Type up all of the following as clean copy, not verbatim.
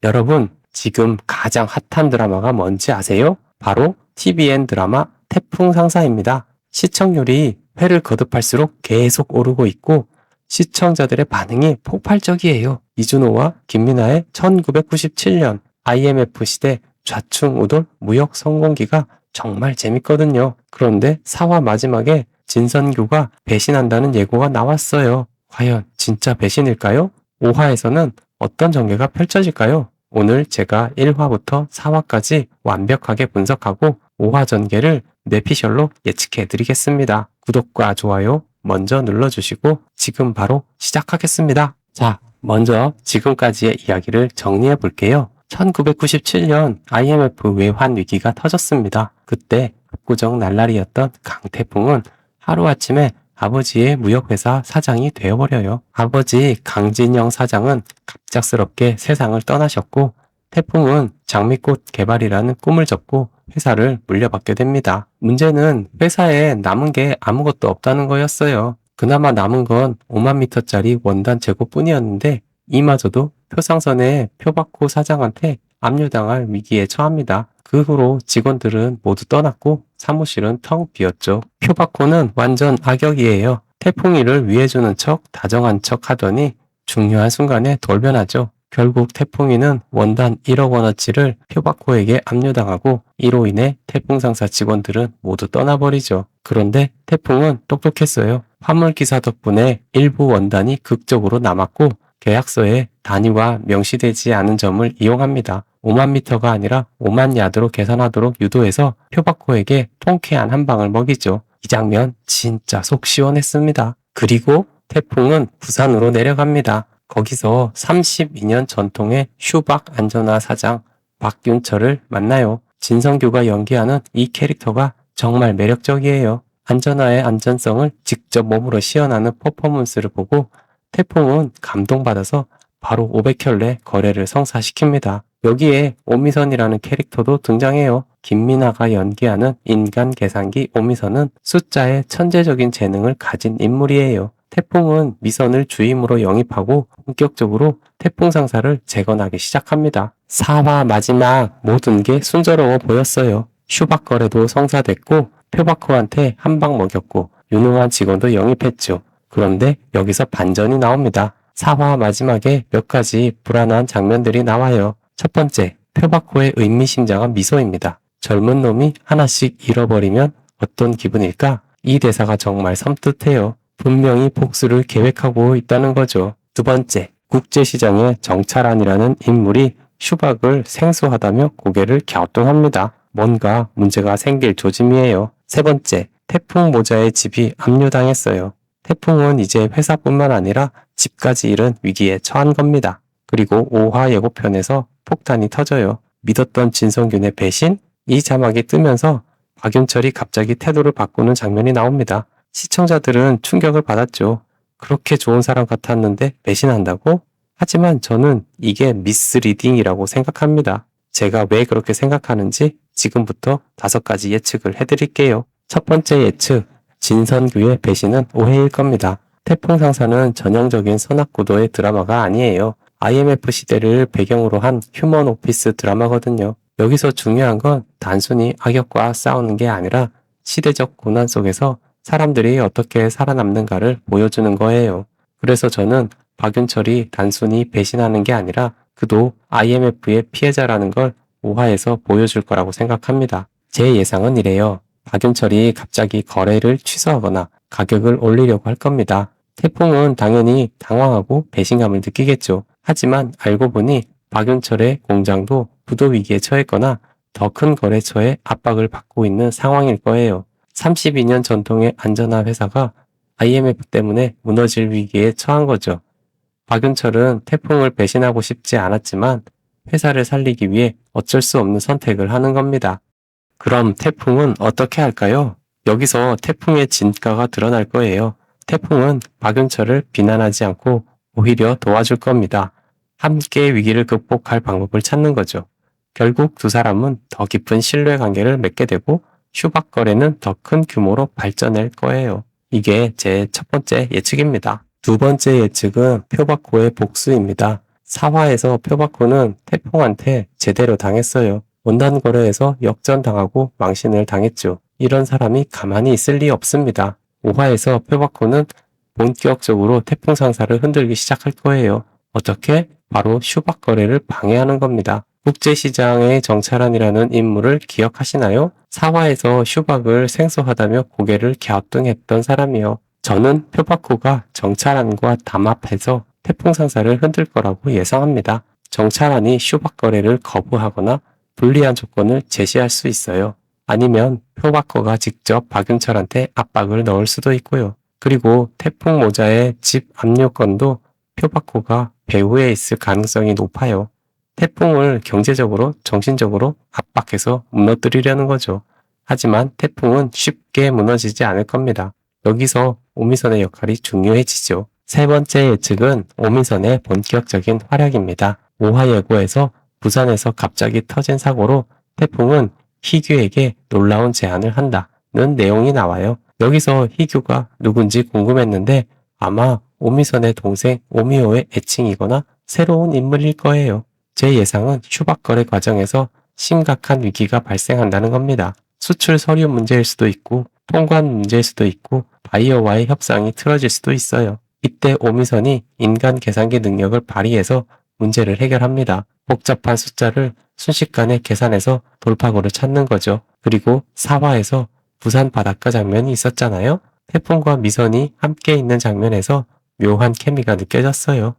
여러분, 지금 가장 핫한 드라마가 뭔지 아세요? 바로 TVN 드라마 태풍 상사입니다. 시청률이 회를 거듭할수록 계속 오르고 있고 시청자들의 반응이 폭발적이에요. 이준호와 김민아의 1997년 IMF 시대 좌충우돌 무역 성공기가 정말 재밌거든요. 그런데 4화 마지막에 진선규가 배신한다는 예고가 나왔어요. 과연 진짜 배신일까요? 5화에서는 어떤 전개가 펼쳐질까요? 오늘 제가 1화부터 4화까지 완벽하게 분석하고 5화 전개를 뇌피셜로 예측해 드리겠습니다. 구독과 좋아요 먼저 눌러주시고 지금 바로 시작하겠습니다. 자, 먼저 지금까지의 이야기를 정리해 볼게요. 1997년 IMF 외환 위기가 터졌습니다. 그때 압구정 날라리였던 강태풍은 하루아침에 아버지의 무역회사 사장이 되어버려요. 아버지 강진영 사장은 갑작스럽게 세상을 떠나셨고 태풍은 장미꽃 개발이라는 꿈을 접고 회사를 물려받게 됩니다. 문제는 회사에 남은 게 아무것도 없다는 거였어요. 그나마 남은 건 5만 미터짜리 원단 재고뿐이었는데 이마저도 표상선에 표박호 사장한테 압류당할 위기에 처합니다. 그 후로 직원들은 모두 떠났고 사무실은 텅 비었죠. 표박호는 완전 악역이에요. 태풍이를 위해주는 척 다정한 척 하더니 중요한 순간에 돌변하죠. 결국 태풍이는 원단 1억 원어치를 표박호에게 압류당하고 이로 인해 태풍상사 직원들은 모두 떠나버리죠. 그런데 태풍은 똑똑했어요. 화물기사 덕분에 일부 원단이 극적으로 남았고 계약서에 단위가 명시되지 않은 점을 이용합니다. 5만 미터가 아니라 5만 야드로 계산하도록 유도해서 표박호에게 통쾌한 한 방을 먹이죠. 이 장면 진짜 속 시원했습니다. 그리고 태풍은 부산으로 내려갑니다. 거기서 32년 전통의 휴박 안전화 사장 박윤철을 만나요. 진성규가 연기하는 이 캐릭터가 정말 매력적이에요. 안전화의 안전성을 직접 몸으로 시연하는 퍼포먼스를 보고 태풍은 감동받아서 바로 500켤레 거래를 성사시킵니다. 여기에 오미선이라는 캐릭터도 등장해요. 김민아가 연기하는 인간 계산기 오미선은 숫자에 천재적인 재능을 가진 인물이에요. 태풍은 미선을 주임으로 영입하고 본격적으로 태풍 상사를 재건하기 시작합니다. 4화 마지막 모든 게 순조로워 보였어요. 휴박 거래도 성사됐고 표박호한테 한 방 먹였고 유능한 직원도 영입했죠. 그런데 여기서 반전이 나옵니다. 4화 마지막에 몇 가지 불안한 장면들이 나와요. 첫 번째, 표박호의 의미심장한 미소입니다. 젊은 놈이 하나씩 잃어버리면 어떤 기분일까? 이 대사가 정말 섬뜩해요. 분명히 복수를 계획하고 있다는 거죠. 두 번째, 국제시장의 정찰안이라는 인물이 휴박을 생소하다며 고개를 갸우뚱합니다. 뭔가 문제가 생길 조짐이에요. 세 번째, 태풍 모자의 집이 압류당했어요. 태풍은 이제 회사뿐만 아니라 집까지 잃은 위기에 처한 겁니다. 그리고 5화 예고편에서 폭탄이 터져요. 믿었던 진성균의 배신? 이 자막이 뜨면서 박윤철이 갑자기 태도를 바꾸는 장면이 나옵니다. 시청자들은 충격을 받았죠. 그렇게 좋은 사람 같았는데 배신한다고? 하지만 저는 이게 미스리딩이라고 생각합니다. 제가 왜 그렇게 생각하는지 지금부터 5가지 예측을 해드릴게요. 첫 번째 예측, 진선규의 배신은 오해일 겁니다. 태풍 상사는 전형적인 선악구도의 드라마가 아니에요. IMF 시대를 배경으로 한 휴먼 오피스 드라마거든요. 여기서 중요한 건 단순히 악역과 싸우는 게 아니라 시대적 고난 속에서 사람들이 어떻게 살아남는가를 보여주는 거예요. 그래서 저는 박윤철이 단순히 배신하는 게 아니라 그도 IMF의 피해자라는 걸 5화에서 보여줄 거라고 생각합니다. 제 예상은 이래요. 박윤철이 갑자기 거래를 취소하거나 가격을 올리려고 할 겁니다. 태풍은 당연히 당황하고 배신감을 느끼겠죠. 하지만 알고 보니 박윤철의 공장도 부도 위기에 처했거나 더 큰 거래처의 압박을 받고 있는 상황일 거예요. 32년 전통의 안전화 회사가 IMF 때문에 무너질 위기에 처한 거죠. 박윤철은 태풍을 배신하고 싶지 않았지만 회사를 살리기 위해 어쩔 수 없는 선택을 하는 겁니다. 그럼 태풍은 어떻게 할까요? 여기서 태풍의 진가가 드러날 거예요. 태풍은 박윤철을 비난하지 않고 오히려 도와줄 겁니다. 함께 위기를 극복할 방법을 찾는 거죠. 결국 두 사람은 더 깊은 신뢰 관계를 맺게 되고 휴박 거래는 더 큰 규모로 발전할 거예요. 이게 제 첫 번째 예측입니다. 두 번째 예측은 표박호의 복수입니다. 4화에서 표바코는 태풍한테 제대로 당했어요. 원단 거래에서 역전당하고 망신을 당했죠. 이런 사람이 가만히 있을 리 없습니다. 5화에서 표바코는 본격적으로 태풍 상사를 흔들기 시작할 거예요. 어떻게? 바로 슈박 거래를 방해하는 겁니다. 국제시장의 정찰한이라는 인물을 기억하시나요? 4화에서 슈박을 생소하다며 고개를 갸우뚱했던 사람이요. 저는 표바코가 정찰한과 담합해서 태풍 상사를 흔들 거라고 예상합니다. 정찰한이 슈박 거래를 거부하거나 불리한 조건을 제시할 수 있어요. 아니면 표바코가 직접 박윤철한테 압박을 넣을 수도 있고요. 그리고 태풍 모자의 집 압류권도 표바코가 배후에 있을 가능성이 높아요. 태풍을 경제적으로, 정신적으로 압박해서 무너뜨리려는 거죠. 하지만 태풍은 쉽게 무너지지 않을 겁니다. 여기서 오미선의 역할이 중요해지죠. 세 번째 예측은 오미선의 본격적인 활약입니다. 5화 예고에서 부산에서 갑자기 터진 사고로 태풍은 희규에게 놀라운 제안을 한다는 내용이 나와요. 여기서 희규가 누군지 궁금했는데 아마 오미선의 동생 오미호의 애칭이거나 새로운 인물일 거예요. 제 예상은 슈박 거래 과정에서 심각한 위기가 발생한다는 겁니다. 수출 서류 문제일 수도 있고 통관 문제일 수도 있고 바이어와의 협상이 틀어질 수도 있어요. 이때 오미선이 인간 계산기 능력을 발휘해서 문제를 해결합니다. 복잡한 숫자를 순식간에 계산해서 돌파구를 찾는 거죠. 그리고 4화에서 부산 바닷가 장면이 있었잖아요. 태풍과 미선이 함께 있는 장면에서 묘한 케미가 느껴졌어요.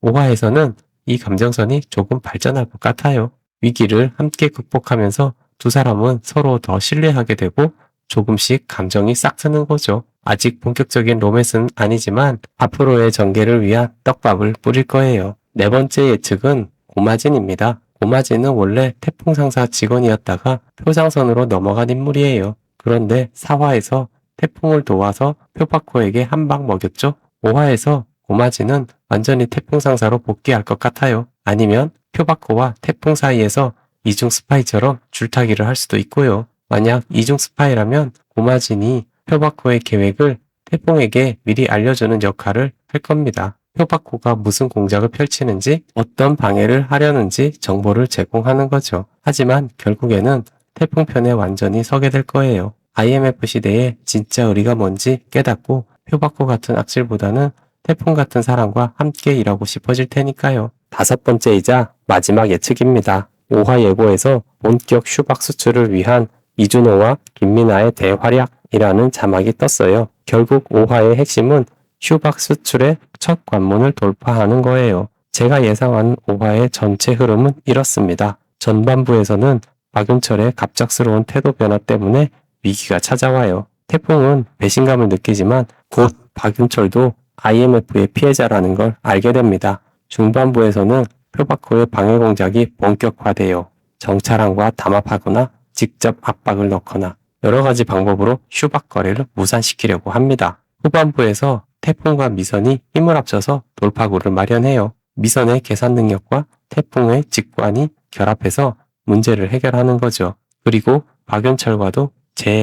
5화에서는 이 감정선이 조금 발전할 것 같아요. 위기를 함께 극복하면서 두 사람은 서로 더 신뢰하게 되고 조금씩 감정이 싹트는 거죠. 아직 본격적인 로맨스는 아니지만 앞으로의 전개를 위한 떡밥을 뿌릴 거예요. 네 번째 예측은 고마진입니다. 고마진은 원래 태풍상사 직원이었다가 표상선으로 넘어간 인물이에요. 그런데 4화에서 태풍을 도와서 표바코에게 한 방 먹였죠. 5화에서 고마진은 완전히 태풍상사로 복귀할 것 같아요. 아니면 표바코와 태풍 사이에서 이중 스파이처럼 줄타기를 할 수도 있고요. 만약 이중 스파이라면 고마진이 표바코의 계획을 태풍에게 미리 알려주는 역할을 할 겁니다. 표바코가 무슨 공작을 펼치는지 어떤 방해를 하려는지 정보를 제공하는 거죠. 하지만 결국에는 태풍 편에 완전히 서게 될 거예요. IMF 시대에 진짜 의리가 뭔지 깨닫고 표바코 같은 악질보다는 태풍 같은 사람과 함께 일하고 싶어질 테니까요. 다섯 번째이자 마지막 예측입니다. 5화 예고에서 본격 슈박 수출을 위한 이준호와 김민아의 대활약이라는 자막이 떴어요. 결국 5화의 핵심은 슈박 수출의 첫 관문을 돌파하는 거예요. 제가 예상하는 5화의 전체 흐름은 이렇습니다. 전반부에서는 박윤철의 갑작스러운 태도 변화 때문에 위기가 찾아와요. 태풍은 배신감을 느끼지만 곧 박윤철도 IMF의 피해자라는 걸 알게 됩니다. 중반부에서는 표바코의 방해 공작이 본격화돼요. 정찰한과 담합하거나 직접 압박을 넣거나 여러 가지 방법으로 슈박 거래를 무산시키려고 합니다. 후반부에서 태풍과 미선이 힘을 합쳐서 돌파구를 마련해요. 미선의 계산 능력과 태풍의 직관이 결합해서 문제를 해결하는 거죠. 그리고 박윤철과도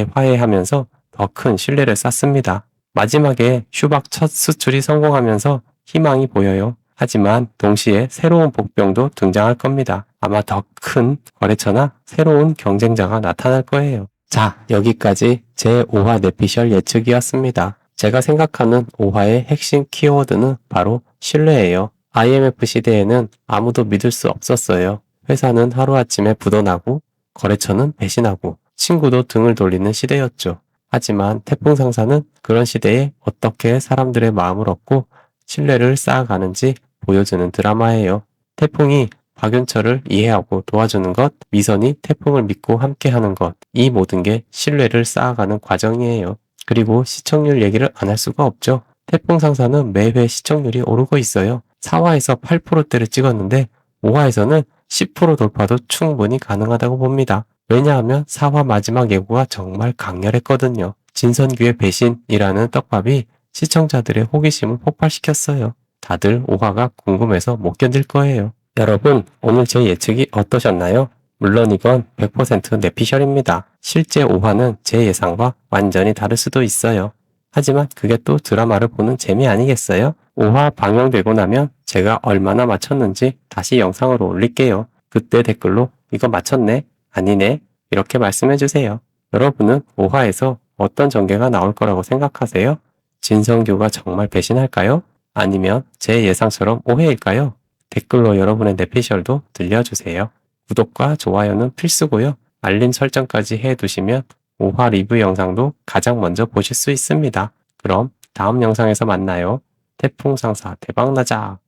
재화해하면서 더 큰 신뢰를 쌓습니다. 마지막에 슈박 첫 수출이 성공하면서 희망이 보여요. 하지만 동시에 새로운 복병도 등장할 겁니다. 아마 더 큰 거래처나 새로운 경쟁자가 나타날 거예요. 자, 여기까지 제 5화 내피셜 예측이었습니다. 제가 생각하는 5화의 핵심 키워드는 바로 신뢰예요. IMF 시대에는 아무도 믿을 수 없었어요. 회사는 하루아침에 부도나고 거래처는 배신하고 친구도 등을 돌리는 시대였죠. 하지만 태풍 상사는 그런 시대에 어떻게 사람들의 마음을 얻고 신뢰를 쌓아가는지 보여주는 드라마예요. 태풍이 박윤철을 이해하고 도와주는 것, 미선이 태풍을 믿고 함께하는 것, 이 모든 게 신뢰를 쌓아가는 과정이에요. 그리고 시청률 얘기를 안 할 수가 없죠. 태풍 상사는 매회 시청률이 오르고 있어요. 4화에서 8%대를 찍었는데 5화에서는 10% 돌파도 충분히 가능하다고 봅니다. 왜냐하면 4화 마지막 예고가 정말 강렬했거든요. 진선규의 배신이라는 떡밥이 시청자들의 호기심을 폭발시켰어요. 다들 5화가 궁금해서 못 견딜 거예요. 여러분, 오늘 제 예측이 어떠셨나요? 물론 이건 100% 내피셜입니다. 실제 5화는 제 예상과 완전히 다를 수도 있어요. 하지만 그게 또 드라마를 보는 재미 아니겠어요? 5화 방영되고 나면 제가 얼마나 맞췄는지 다시 영상으로 올릴게요. 그때 댓글로 이거 맞췄네? 아니네? 이렇게 말씀해 주세요. 여러분은 5화에서 어떤 전개가 나올 거라고 생각하세요? 진성규가 정말 배신할까요? 아니면 제 예상처럼 오해일까요? 댓글로 여러분의 뇌피셜도 들려주세요. 구독과 좋아요는 필수고요. 알림 설정까지 해두시면 5화 리뷰 영상도 가장 먼저 보실 수 있습니다. 그럼 다음 영상에서 만나요. 태풍상사 대박나자.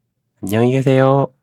안녕히 계세요.